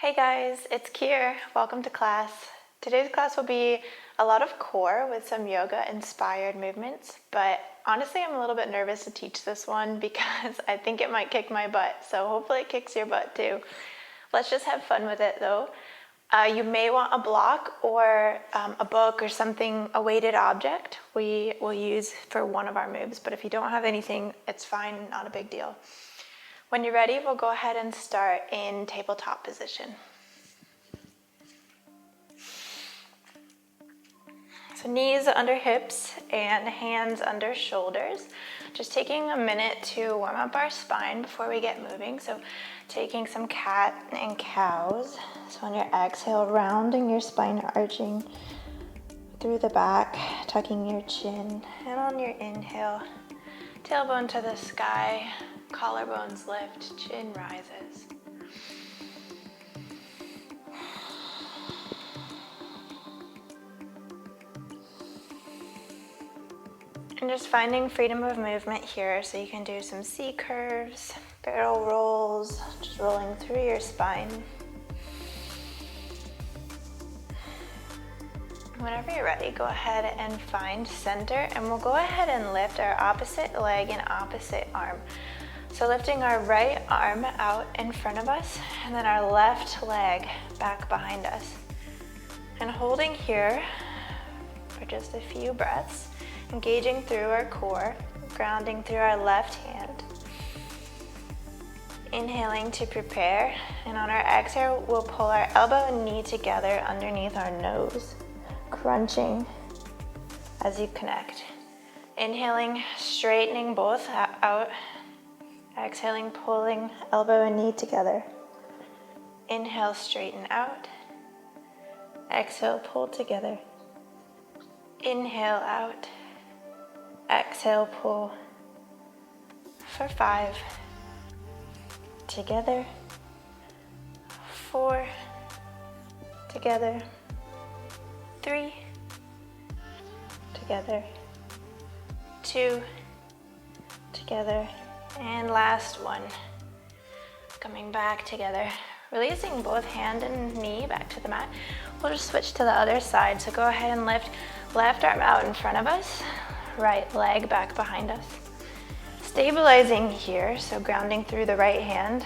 Hey guys, it's Kier. Welcome to class. Today's class will be a lot of core with some yoga inspired movements, but honestly I'm a little bit nervous to teach this one because I think it might kick my butt, so hopefully it kicks your butt too. Let's just have fun with it though. You may want a block or a book or something, a weighted object we will use for one of our moves, but if you don't have anything, it's fine, not a big deal. When you're ready, we'll go ahead and start in tabletop position. So knees under hips and hands under shoulders. Just taking a minute to warm up our spine before we get moving. So taking some cat and cows. So on your exhale, rounding your spine, arching through the back, tucking your chin. And on your inhale, tailbone to the sky, collarbones lift, chin rises. And just finding freedom of movement here, so you can do some C curves, barrel rolls, just rolling through your spine. Whenever you're ready, go ahead and find center, and we'll go ahead and lift our opposite leg and opposite arm. So lifting our right arm out in front of us, and then our left leg back behind us. And holding here for just a few breaths. Engaging through our core, grounding through our left hand. Inhaling to prepare, and on our exhale, we'll pull our elbow and knee together underneath our nose, crunching as you connect. Inhaling, straightening both out. Exhaling, pulling elbow and knee together. Inhale, straighten out. Exhale, pull together. Inhale out. Exhale, pull for 5, together, 4, together, 3, together, 2, together, and last one. Coming back together, releasing both hand and knee back to the mat. We'll just switch to the other side, so go ahead and lift left arm out in front of us. Right leg back behind us. Stabilizing here, so grounding through the right hand.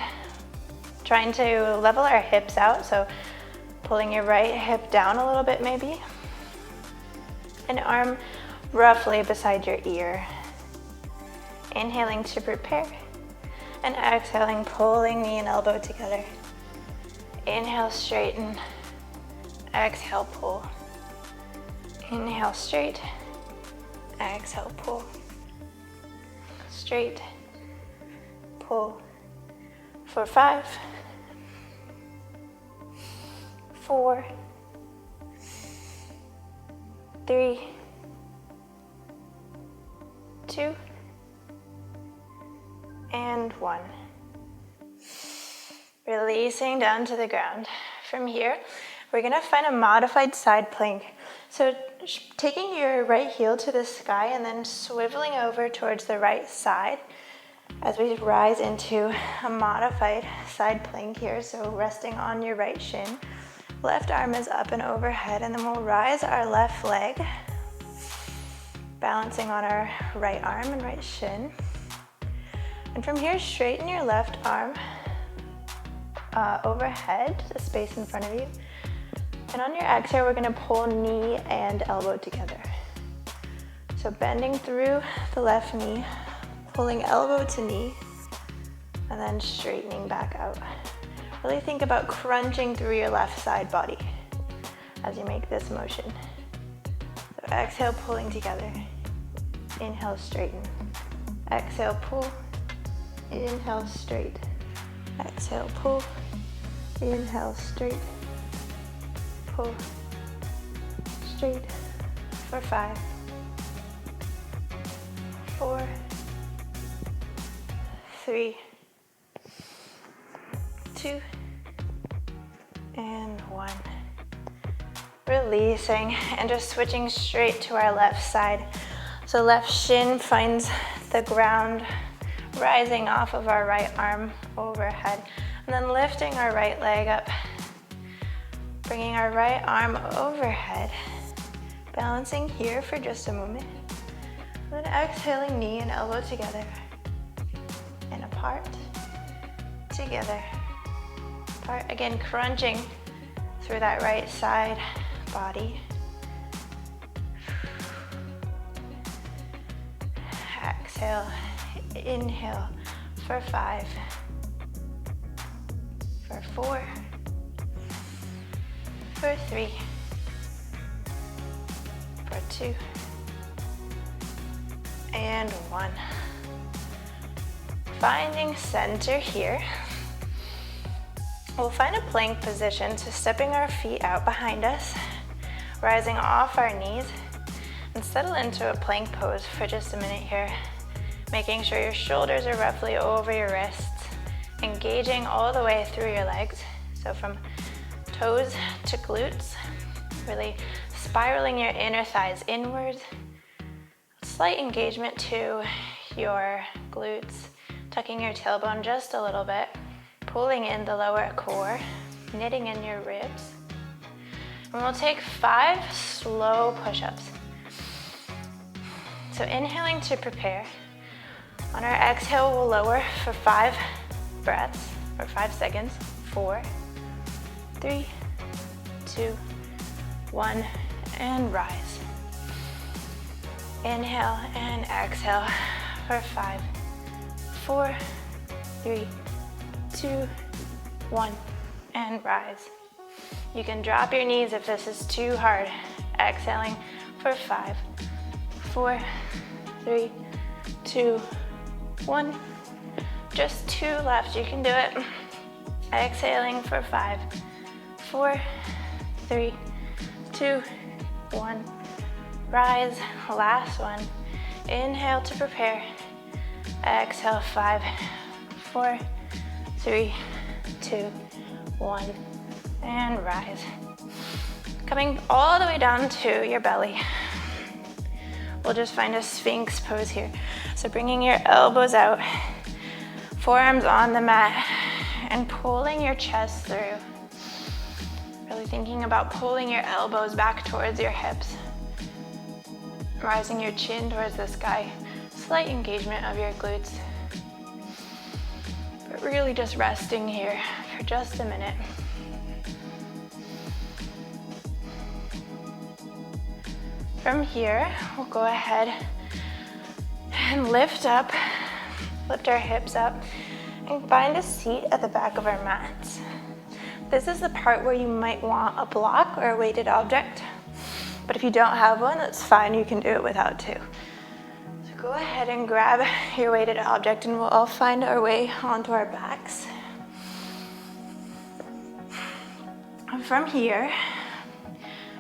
Trying to level our hips out, so pulling your right hip down a little bit maybe. An arm roughly beside your ear. Inhaling to prepare, and exhaling, pulling knee and elbow together. Inhale, straighten. Exhale, pull. Inhale, straight. Exhale, pull. Straight. Pull. For 5, 4, 3, 2, and 1. Releasing down to the ground. From here, we're gonna find a modified side plank. So taking your right heel to the sky and then swiveling over towards the right side as we rise into a modified side plank here. So resting on your right shin. Left arm is up and overhead, and then we'll rise our left leg, balancing on our right arm and right shin. And from here, straighten your left arm overhead, the space in front of you. And on your exhale, we're gonna pull knee and elbow together. So bending through the left knee, pulling elbow to knee, and then straightening back out. Really think about crunching through your left side body as you make this motion. So exhale, pulling together. Inhale, straighten. Exhale, pull. Inhale, straight. Exhale, pull. Inhale, straight. Pull. Straight. For 5, 4, 3, 2, and 1. Releasing and just switching straight to our left side. So left shin finds the ground, rising off of our right arm overhead, and then lifting our right leg up Bringing our right arm overhead, balancing here for just a moment. Then exhaling, knee and elbow together, and apart, together, apart. Again, crunching through that right side body. Exhale, inhale for 5, for 4, for 3, for 2, and 1. Finding center here. We'll find a plank position, so stepping our feet out behind us, rising off our knees, and settle into a plank pose for just a minute here, making sure your shoulders are roughly over your wrists, engaging all the way through your legs, so from toes to glutes, really spiraling your inner thighs inwards, slight engagement to your glutes, tucking your tailbone just a little bit, pulling in the lower core, knitting in your ribs. And we'll take 5 slow push-ups. So inhaling to prepare. On our exhale, we'll lower for 5 breaths, or 5 seconds. 4, 3, 2, 1, and rise. Inhale and exhale for 5, 4, 3, 2, 1, and rise. You can drop your knees if this is too hard. Exhaling for 5, 4, 3, 2, 1. Just 2 left, you can do it. Exhaling for 5, 4, 3, 2, 1. Rise, last one. Inhale to prepare. Exhale, 5, 4, 3, 2, 1, and rise. Coming all the way down to your belly. We'll just find a Sphinx pose here. So bringing your elbows out, forearms on the mat, and pulling your chest through. Really thinking about pulling your elbows back towards your hips. Rising your chin towards the sky. Slight engagement of your glutes. But really just resting here for just a minute. From here, we'll go ahead and lift up, lift our hips up, and find a seat at the back of our mats. This is the part where you might want a block or a weighted object, but if you don't have one, that's fine, you can do it without two. So go ahead and grab your weighted object and we'll all find our way onto our backs. And from here,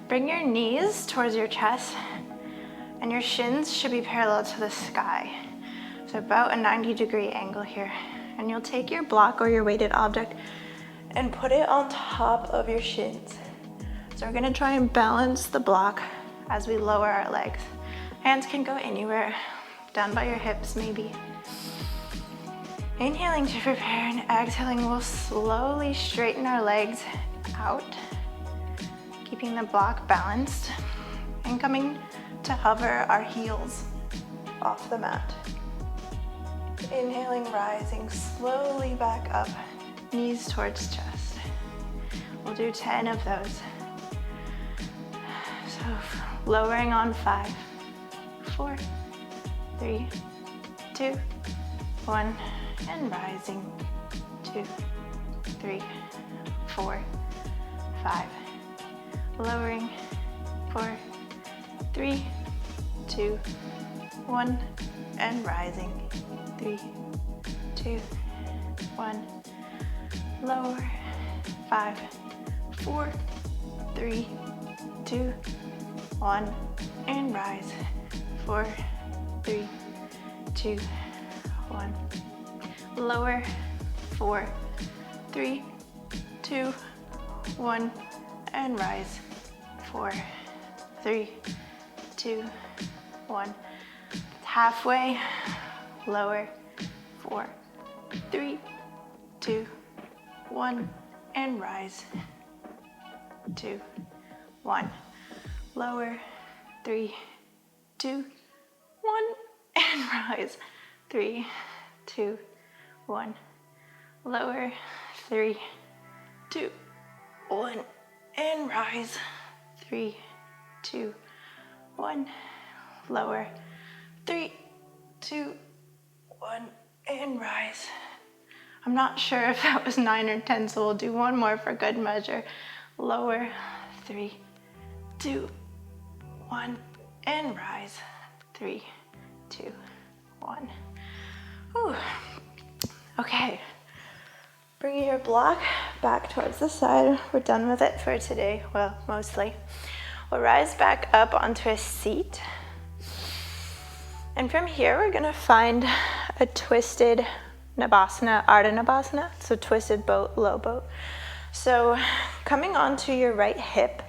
bring your knees towards your chest and your shins should be parallel to the sky. So about a 90-degree angle here. And you'll take your block or your weighted object and put it on top of your shins. So we're gonna try and balance the block as we lower our legs. Hands can go anywhere, down by your hips maybe. Inhaling to prepare and exhaling, we'll slowly straighten our legs out, keeping the block balanced, and coming to hover our heels off the mat. Inhaling, rising slowly back up, knees towards chest. We'll do 10 of those. So lowering on 5, 4, 3, 2, 1, and rising. 2, 3, 4, 5. Lowering. 4, 3, 2, 1, and rising. 3, 2, 1. Lower. 5, 4, 3, 2, 1, and rise. 4, 3, 2, 1. Lower. 4, 3, 2, 1, and rise. 4, 3, 2, 1. Halfway. Lower. 4, 3, 2, 1, and rise. 2, 1. Lower, 3, 2, 1, and rise. 3, 2, 1. Lower, 3, 2, 1, and rise. 3, 2, 1. Lower, 3, 2, 1, and rise. I'm not sure if that was 9 or 10, so we'll do one more for good measure. Lower, 3, 2, 1, and rise. 3, 2, 1. Whew. Okay. Bring your block back towards the side. We're done with it for today. Well, mostly. We'll rise back up onto a seat. And from here, we're gonna find a twisted Nabasana, Ardha Nabasana, so twisted boat, low boat. So coming onto your right hip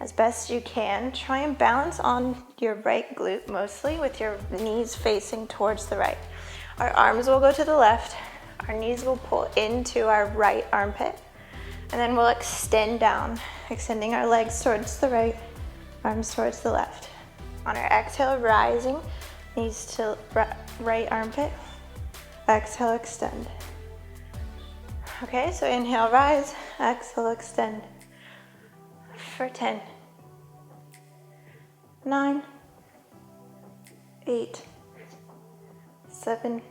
as best you can, try and balance on your right glute mostly with your knees facing towards the right. Our arms will go to the left, our knees will pull into our right armpit, and then we'll extend down, extending our legs towards the right, arms towards the left. On our exhale, rising, knees to right armpit, exhale, extend. Okay, so inhale, rise, exhale, extend. For 10, 9, 8, 7,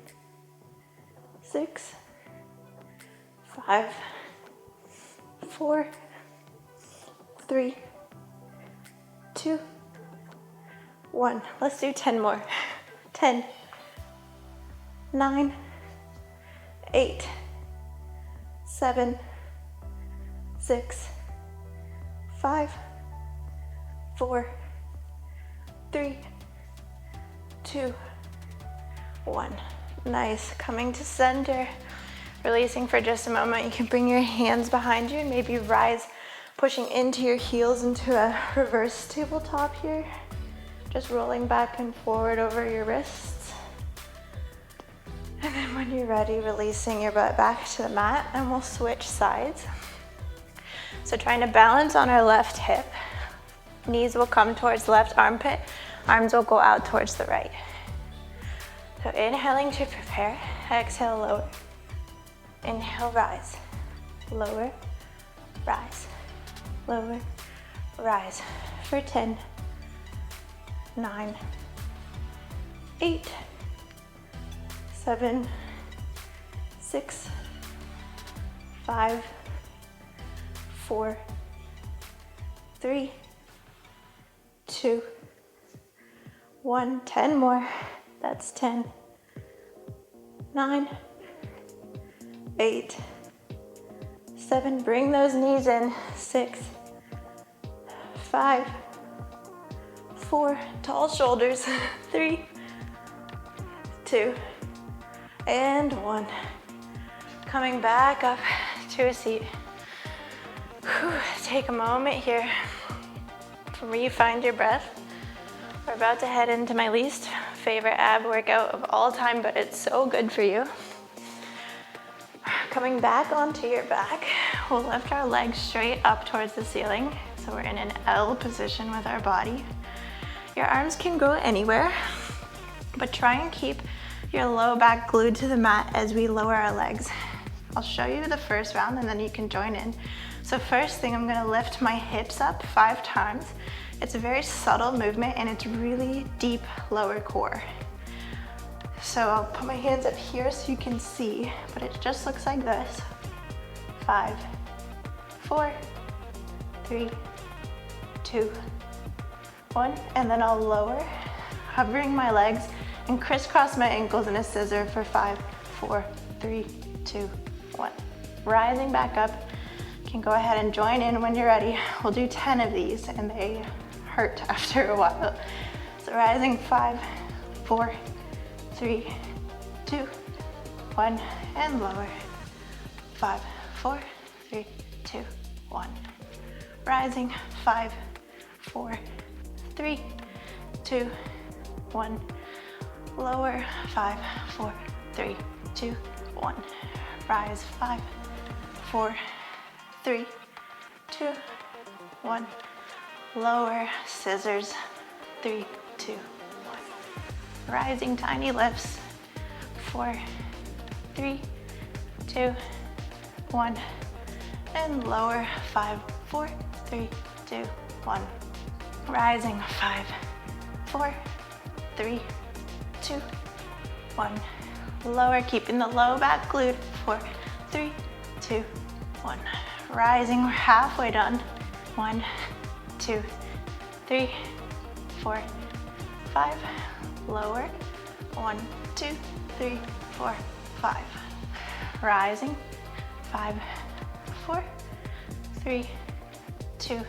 6, 5, 4, 3, 2, 1. Let's do 10 more. 10, 9, 8, 7, 6, 5, 4, 3, 2, 1. Nice. Coming to center. Releasing for just a moment. You can bring your hands behind you and maybe rise, pushing into your heels into a reverse tabletop here. Just rolling back and forward over your wrists. And then when you're ready, releasing your butt back to the mat, and we'll switch sides. So trying to balance on our left hip. Knees will come towards the left armpit. Arms will go out towards the right. So inhaling to prepare. Exhale, lower. Inhale, rise. Lower, rise. Lower, rise. For 10, 9, 8, 7, 6, 5, 4, 3, 2, 1. 10 more. That's 10, 9, 8, 7. Bring those knees in. 6, 5, 4. Tall shoulders. 3, 2, and 1. Coming back up to a seat. Whew. Take a moment here. From where you find your breath. We're about to head into my least favorite ab workout of all time, but it's so good for you. Coming back onto your back, we'll lift our legs straight up towards the ceiling. So we're in an L position with our body. Your arms can go anywhere, but try and keep your low back glued to the mat as we lower our legs. I'll show you the first round and then you can join in. So first thing, I'm gonna lift my hips up 5 times. It's a very subtle movement and it's really deep lower core. So I'll put my hands up here so you can see, but it just looks like this. 5, 4, 3, 2, 1, and then I'll lower, hovering my legs and crisscross my ankles in a scissor for 5, 4, 3, 2, 1. Rising back up. You can go ahead and join in when you're ready. We'll do 10 of these and they hurt after a while. So rising 5, 4, 3, 2, 1, and lower. 5, 4, 3, 2, 1. Rising 5, 4, 3, 2, 1. Lower 5, 4, 3, 2, 1. Rise 5, 4, 3, 2, 1. Lower, scissors, 3, 2, 1. Rising tiny lifts, 4, 3, 2, 1. And lower, 5, 4, 3, 2, 1. Rising, 5, 4, 3, 2, 1. Lower, keeping the low back glute, 4, 3, 2, 1. Rising, we're halfway done. 1, 2, 3, 4, 5. Lower, 1, 2, 3, 4, 5. Rising, 5, 4, 3, 2,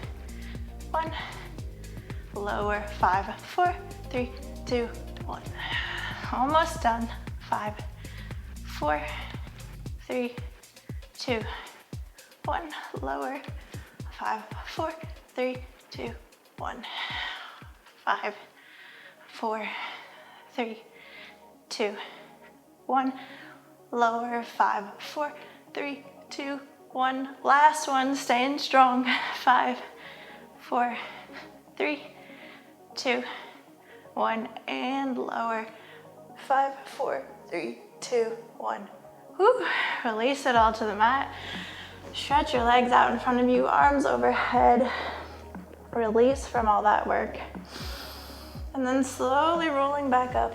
1. Lower, 5, 4, 3, 2, 1. Almost done. 5, 4, 3, 2, 1. Lower, 5, 4, 3, 2, 1. 5, 4, 3, 2, 1. Lower, 5, 4, 3, 2, 1. Last one, staying strong. 5, 4, 3, 2, 1. And lower. 5, 4, 3, 2, 1. Whew. Release it all to the mat. Stretch your legs out in front of you, arms overhead. Release from all that work. And then slowly rolling back up.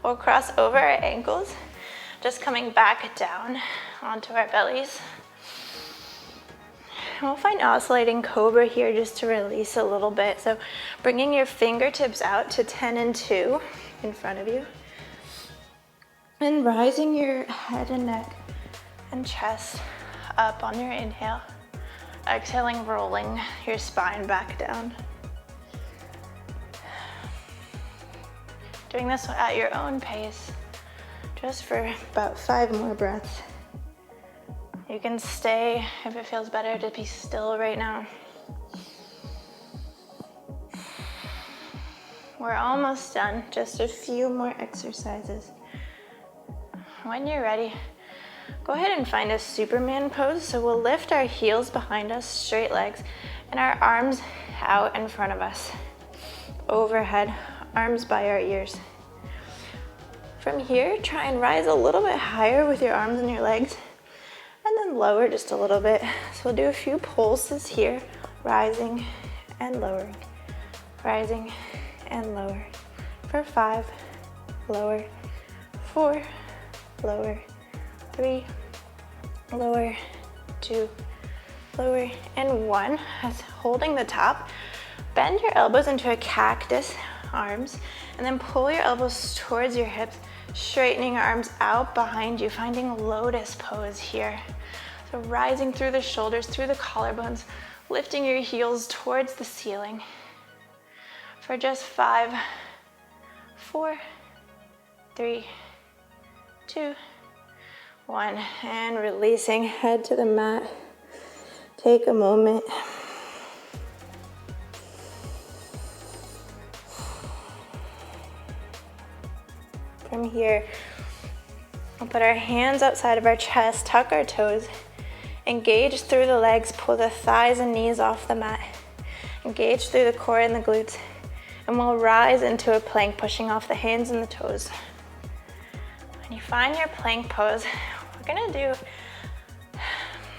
We'll cross over our ankles, just coming back down onto our bellies. And we'll find oscillating Cobra here just to release a little bit. So bringing your fingertips out to 10 and 2 in front of you. And rising your head and neck and chest up on your inhale. Exhaling, rolling your spine back down. Doing this at your own pace, just for about 5 more breaths. You can stay if it feels better to be still right now. We're almost done, just a few more exercises. When you're ready, go ahead and find a Superman pose. So we'll lift our heels behind us, straight legs, and our arms out in front of us. Overhead, arms by our ears. From here, try and rise a little bit higher with your arms and your legs, and then lower just a little bit. So we'll do a few pulses here, rising and lowering, rising and lower. For 5, lower, 4, lower, 3, lower, 2, lower, and 1. As holding the top, bend your elbows into a cactus, arms, and then pull your elbows towards your hips, straightening your arms out behind you, finding lotus pose here. So rising through the shoulders, through the collarbones, lifting your heels towards the ceiling. For just 5, 4, 3, 2, 1, and releasing, head to the mat. Take a moment. From here, we'll put our hands outside of our chest, tuck our toes, engage through the legs, pull the thighs and knees off the mat, engage through the core and the glutes, and we'll rise into a plank, pushing off the hands and the toes. When you find your plank pose, we're gonna do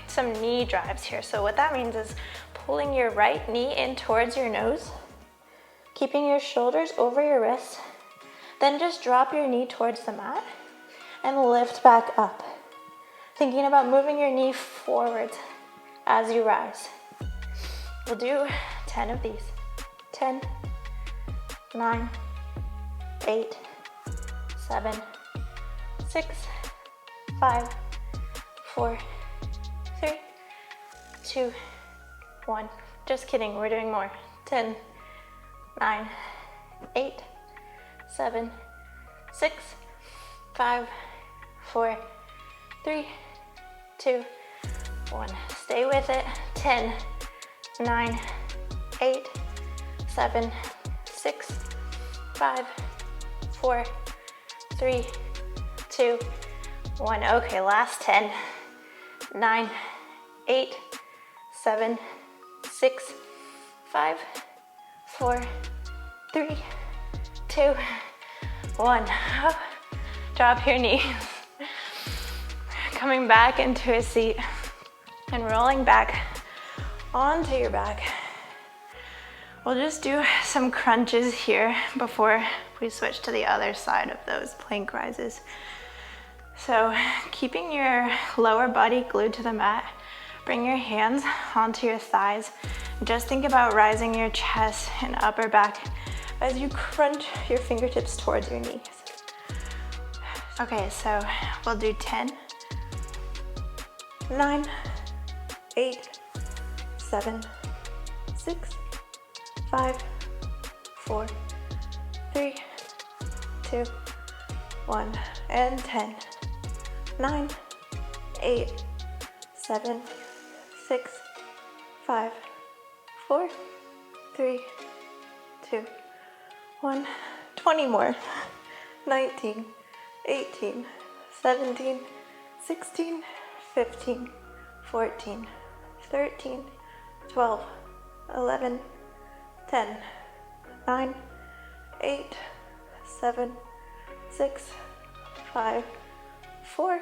some knee drives here. So what that means is pulling your right knee in towards your nose, keeping your shoulders over your wrists, then just drop your knee towards the mat and lift back up. Thinking about moving your knee forwards as you rise. We'll do 10 of these. 10, 9, 8, 7, 6, 5, 4, 3, 2, 1. Just kidding, we're doing more. 10, 9, 8, 7, 6, 5, 4, 3, 2, 1. Stay with it. 10, 9, 8, 7, 6, 5, 4, 3, 2, 1. Okay, last 10, 9, 8, 7, 6, 5, 4, 3, 2, 1. Up. Drop your knees. Coming back into a seat and rolling back onto your back. We'll just do some crunches here before we switch to the other side of those plank rises. So keeping your lower body glued to the mat, bring your hands onto your thighs. Just think about rising your chest and upper back as you crunch your fingertips towards your knees. Okay, so we'll do 10, 9, 8, 7, 6, 5, 4, 3, 2, 1, and 10, 9, 8, 7, 6, 5, 4, 3, 2, 1, 20 more, 19, 18, 17, 16, 15, 14, 13, 12, 11, 10, 9, 8, 7, 6, 5, 4,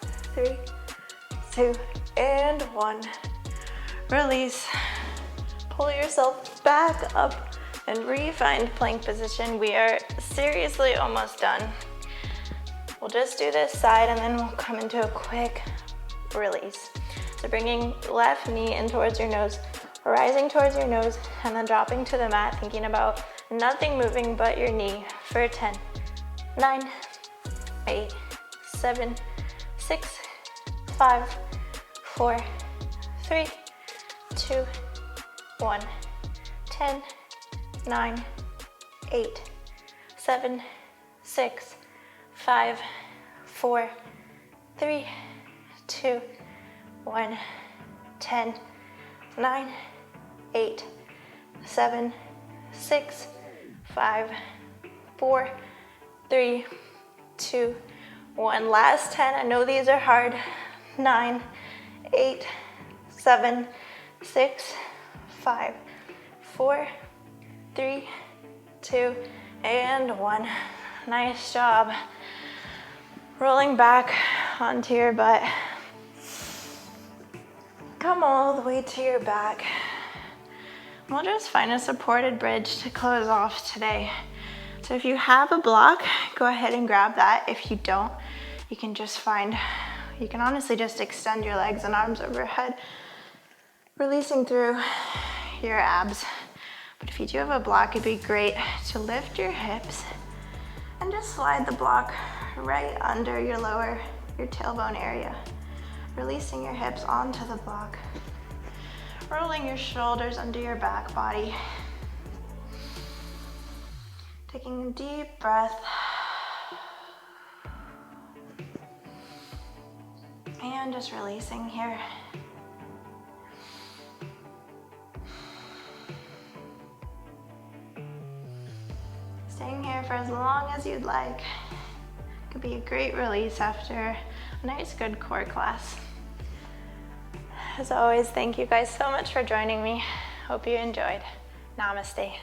3, 2, and 1. Release. Pull yourself back up and re-find plank position. We are seriously almost done. We'll just do this side and then we'll come into a quick release. So bringing left knee in towards your nose, rising towards your nose, and then dropping to the mat, thinking about nothing moving but your knee for 10, 9, 8, 7, 6, 5, 4, 3, 2, 1, 10, 9, 8, 7, 6, 5, 4, 3, 2, 1, 10, 9, 8, 7, 6, 5, 4, 3, 2, 1. Last 10. I know these are hard. 9, 8, 7, 6, 5, 4, 3, 2, and 1. Nice job. Rolling back onto your butt. Come all the way to your back. We'll just find a supported bridge to close off today. So if you have a block, go ahead and grab that. If you don't, you can honestly just extend your legs and arms overhead, releasing through your abs. But if you do have a block, it'd be great to lift your hips and just slide the block right under your tailbone area. Releasing your hips onto the block. Rolling your shoulders under your back body. Taking a deep breath. And just releasing here. Staying here for as long as you'd like. Could be a great release after a nice, good core class. As always, thank you guys so much for joining me. Hope you enjoyed. Namaste.